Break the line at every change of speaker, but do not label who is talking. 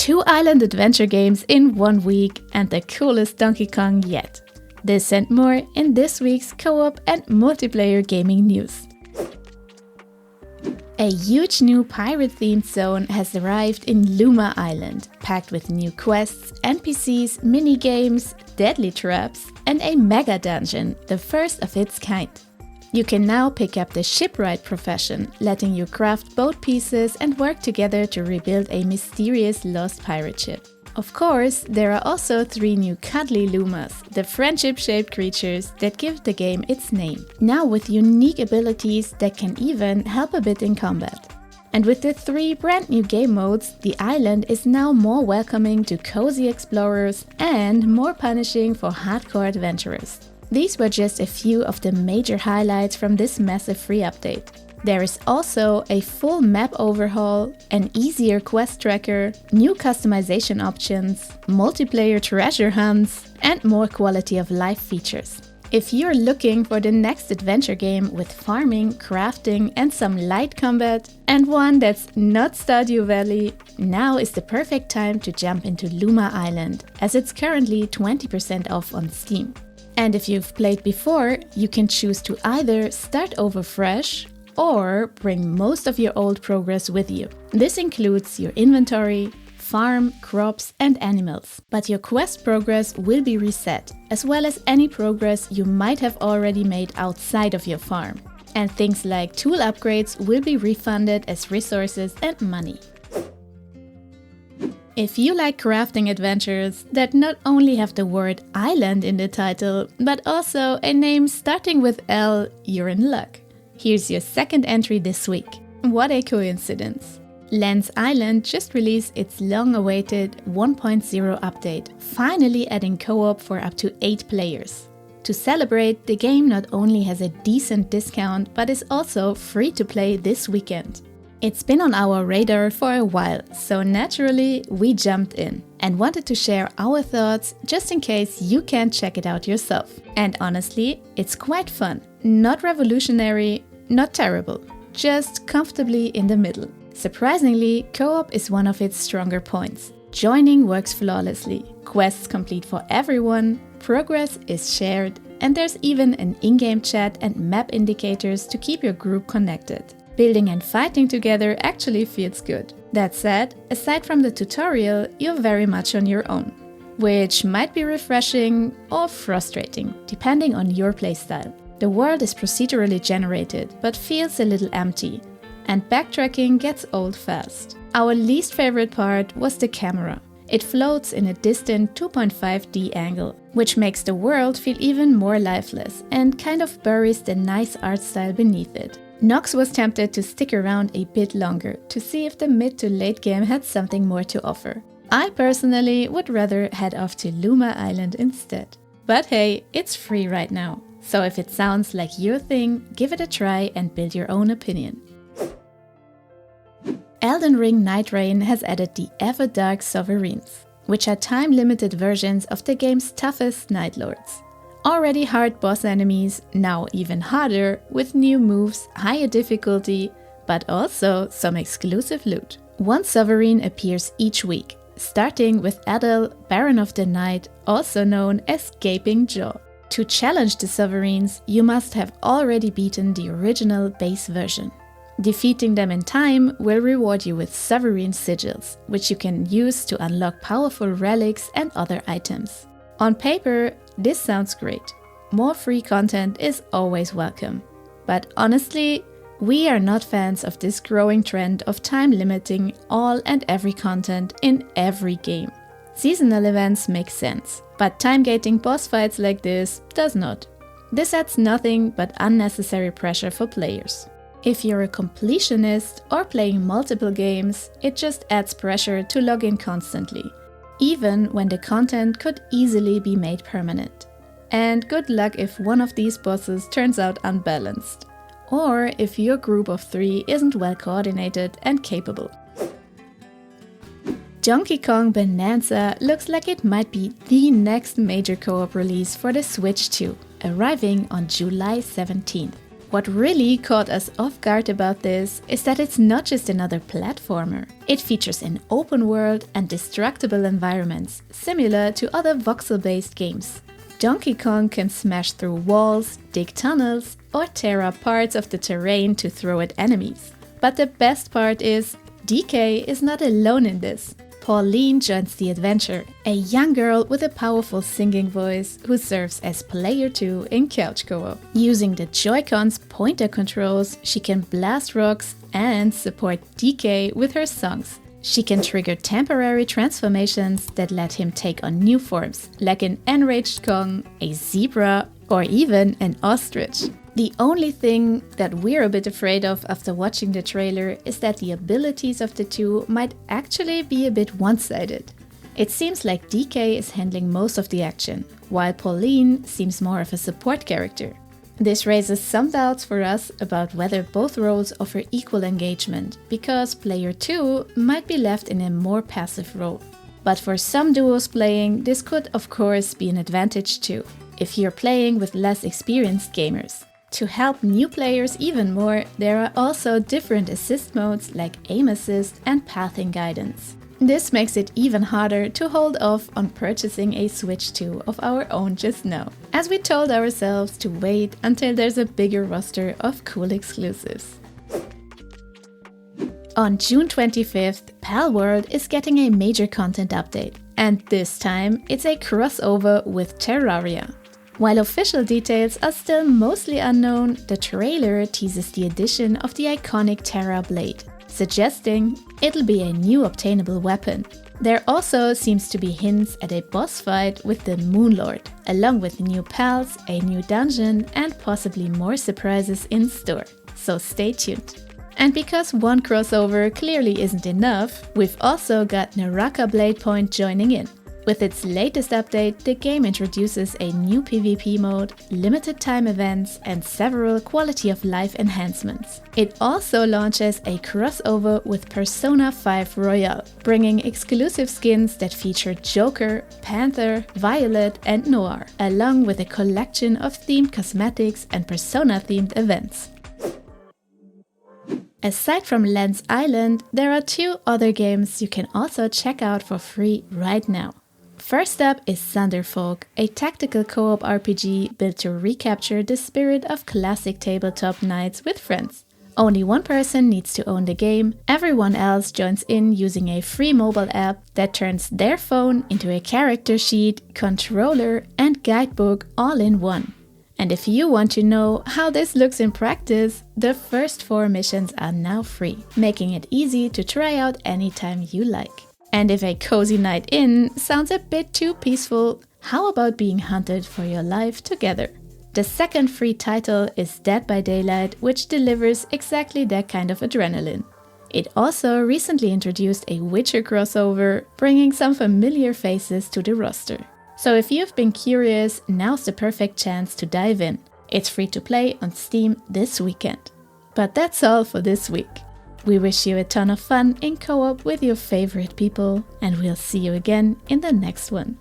2 island adventure games in 1 week and the coolest Donkey Kong yet. This and more in this week's co-op and multiplayer gaming news. A huge new pirate-themed zone has arrived in Luma Island, packed with new quests, NPCs, mini-games, deadly traps, and a mega dungeon, the first of its kind. You can now pick up the shipwright profession, letting you craft boat pieces and work together to rebuild a mysterious lost pirate ship. Of course, there are also 3 new cuddly Lumas, the friendship-shaped creatures that give the game its name, now with unique abilities that can even help a bit in combat. And with the 3 brand new game modes, the island is now more welcoming to cozy explorers and more punishing for hardcore adventurers. These were just a few of the major highlights from this massive free update. There is also a full map overhaul, an easier quest tracker, new customization options, multiplayer treasure hunts, and more quality of life features. If you're looking for the next adventure game with farming, crafting, and some light combat, and one that's not Stardew Valley, now is the perfect time to jump into Luma Island, as it's currently 20% off on Steam. And if you've played before, you can choose to either start over fresh or bring most of your old progress with you. This includes your inventory, farm, crops, and animals. But your quest progress will be reset, as well as any progress you might have already made outside of your farm. And things like tool upgrades will be refunded as resources and money. If you like crafting adventures that not only have the word island in the title, but also a name starting with L, you're in luck. Here's your second entry this week. What a coincidence! Lance Island just released its long-awaited 1.0 update, finally adding co-op for up to 8 players. To celebrate, the game not only has a decent discount, but is also free to play this weekend. It's been on our radar for a while, so naturally we jumped in and wanted to share our thoughts just in case you can't check it out yourself. And honestly, it's quite fun. Not revolutionary, not terrible, just comfortably in the middle. Surprisingly, co-op is one of its stronger points. Joining works flawlessly, quests complete for everyone, progress is shared, and there's even an in-game chat and map indicators to keep your group connected. Building and fighting together actually feels good. That said, aside from the tutorial, you're very much on your own, which might be refreshing or frustrating, depending on your playstyle. The world is procedurally generated, but feels a little empty, and backtracking gets old fast. Our least favorite part was the camera. It floats in a distant 2.5D angle, which makes the world feel even more lifeless and kind of buries the nice art style beneath it. Nox was tempted to stick around a bit longer to see if the mid to late game had something more to offer. I personally would rather head off to Luma Island instead. But hey, it's free right now, so if it sounds like your thing, give it a try and build your own opinion. Elden Ring Night Rain has added the ever-dark Sovereigns, which are time-limited versions of the game's toughest Night Lords. Already hard boss enemies, now even harder, with new moves, higher difficulty, but also some exclusive loot. One Sovereign appears each week, starting with Adel, Baron of the Night, also known as Gaping Jaw. To challenge the Sovereigns, you must have already beaten the original base version. Defeating them in time will reward you with Sovereign Sigils, which you can use to unlock powerful relics and other items. On paper, this sounds great. More free content is always welcome. But honestly, we are not fans of this growing trend of time limiting all and every content in every game. Seasonal events make sense, but time gating boss fights like this does not. This adds nothing but unnecessary pressure for players. If you're a completionist or playing multiple games, it just adds pressure to log in constantly, even when the content could easily be made permanent. And good luck if one of these bosses turns out unbalanced, or if your group of 3 isn't well coordinated and capable. Donkey Kong Bonanza looks like it might be the next major co-op release for the Switch 2, arriving on July 17th. What really caught us off guard about this is that it's not just another platformer. It features an open world and destructible environments, similar to other voxel-based games. Donkey Kong can smash through walls, dig tunnels, or tear up parts of the terrain to throw at enemies. But the best part is, DK is not alone in this. Pauline joins the adventure, a young girl with a powerful singing voice who serves as player 2 in couch co-op. Using the Joy-Con's pointer controls, she can blast rocks and support DK with her songs. She can trigger temporary transformations that let him take on new forms, like an enraged Kong, a zebra, or even an ostrich. The only thing that we're a bit afraid of after watching the trailer is that the abilities of the two might actually be a bit one-sided. It seems like DK is handling most of the action, while Pauline seems more of a support character. This raises some doubts for us about whether both roles offer equal engagement, because player 2 might be left in a more passive role. But for some duos playing, this could of course be an advantage too, if you're playing with less experienced gamers. To help new players even more, there are also different assist modes like aim assist and pathing guidance. This makes it even harder to hold off on purchasing a Switch 2 of our own just now, as we told ourselves to wait until there's a bigger roster of cool exclusives. On June 25th, Palworld is getting a major content update, and this time it's a crossover with Terraria. While official details are still mostly unknown, the trailer teases the addition of the iconic Terra Blade, suggesting it'll be a new obtainable weapon. There also seems to be hints at a boss fight with the Moonlord, along with new pals, a new dungeon, and possibly more surprises in store. So stay tuned. And because one crossover clearly isn't enough, we've also got Naraka Bladepoint joining in. With its latest update, the game introduces a new PvP mode, limited time events, and several quality of life enhancements. It also launches a crossover with Persona 5 Royal, bringing exclusive skins that feature Joker, Panther, Violet, and Noir, along with a collection of themed cosmetics and Persona-themed events. Aside from Lens Island, there are 2 other games you can also check out for free right now. First up is Thunderfolk, a tactical co-op RPG built to recapture the spirit of classic tabletop nights with friends. Only one person needs to own the game, everyone else joins in using a free mobile app that turns their phone into a character sheet, controller, and guidebook all in one. And if you want to know how this looks in practice, the first 4 missions are now free, making it easy to try out anytime you like. And if a cozy night in sounds a bit too peaceful, how about being hunted for your life together? The second free title is Dead by Daylight, which delivers exactly that kind of adrenaline. It also recently introduced a Witcher crossover, bringing some familiar faces to the roster. So if you've been curious, now's the perfect chance to dive in. It's free to play on Steam this weekend. But that's all for this week. We wish you a ton of fun in co-op with your favorite people, and we'll see you again in the next one.